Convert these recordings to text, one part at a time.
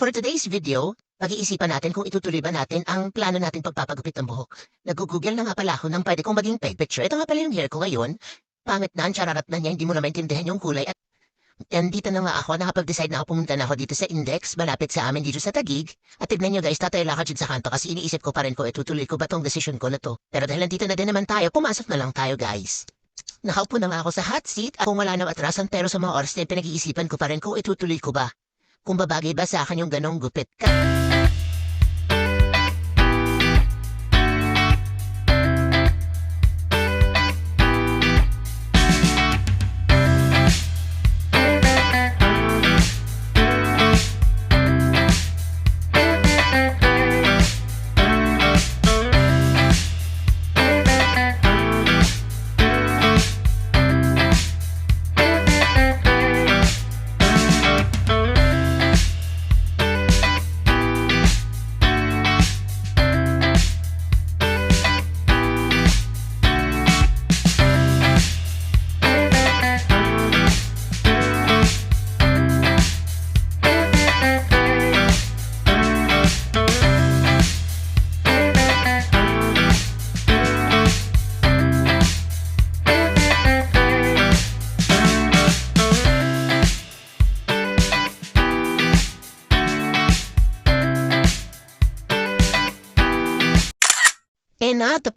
For today's video, pag-iisipan natin kung itutuloy ba natin ang plano natin pagpapagupit ng buhok. Nag-google na nga pala ako ng pwede kong maging peg picture. Ito nga pala yung hair ko ngayon. Pangit na, ang chararat na niya, hindi mo na maintindihan yung kulay. At dito na nga ako, nakapag-decide na ako, pumunta na ako dito sa Index, malapit sa amin dito sa Taguig. At tignan nyo guys, tatay lakad sa kanto kasi iniisip ko pa rin ko, itutuloy ko ba tong decision ko na to. Pero dahil nandito na din naman tayo, pumasok na lang tayo guys. Nakaupo na nga ako sa hot seat at kung wala nang atrasan pero sa mga oras na pinag-iisipan ko pa rin kung itutuloy ko ba. Kung babagay ba sa akin yung ganong gupit ka.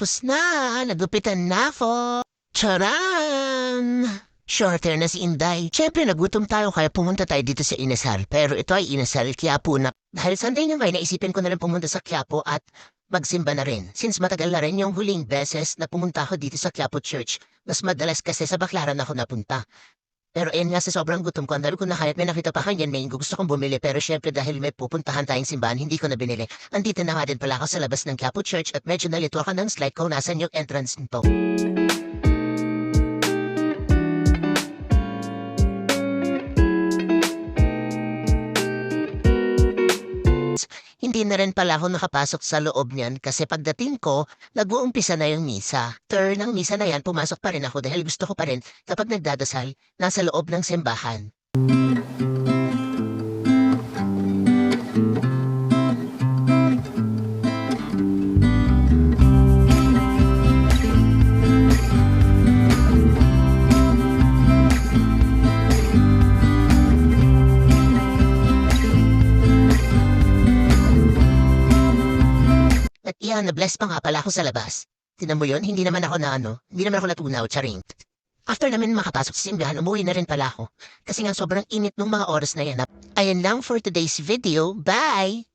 Tapos na. Nagupitan na ako. Charan! Shorter na si Inday. Siyempre, nagutom tayo kaya pumunta tayo dito sa Inasal. Pero ito ay Inasal, Quiapo na. Dahil Sunday na ngayon, naisipin ko na rin pumunta sa Quiapo at magsimba na rin. Since matagal na rin yung huling beses na pumunta ako dito sa Quiapo Church. Mas madalas kasi sa Baclaran ako napunta. Pero ayun nga sa sobrang gutom ko, ang dami ko na kahit may nakita pa kanyan, may gusto kong bumili. Pero syempre dahil may pupuntahan tayong simbahan, hindi ko na binili. Andito na nga din pala ako sa labas ng Quiapo Church at medyo nalito ako ng slide kung nasan yung entrance nito. Hindi na rin pala ako nakapasok sa loob niyan kasi pagdating ko, nag-uumpisa na yung misa. Turn ng misa na yan, pumasok pa rin ako dahil gusto ko pa rin kapag nagdadasal, nasa loob ng simbahan. At na-bless pa nga pala ako sa labas. Tinan mo yun, hindi naman ako hindi naman ako natunaw, charing. After namin makapasok sa simbahan, umuwi na rin pala ako. Kasi nga sobrang init ng mga oras na yan. Ayan lang for today's video. Bye!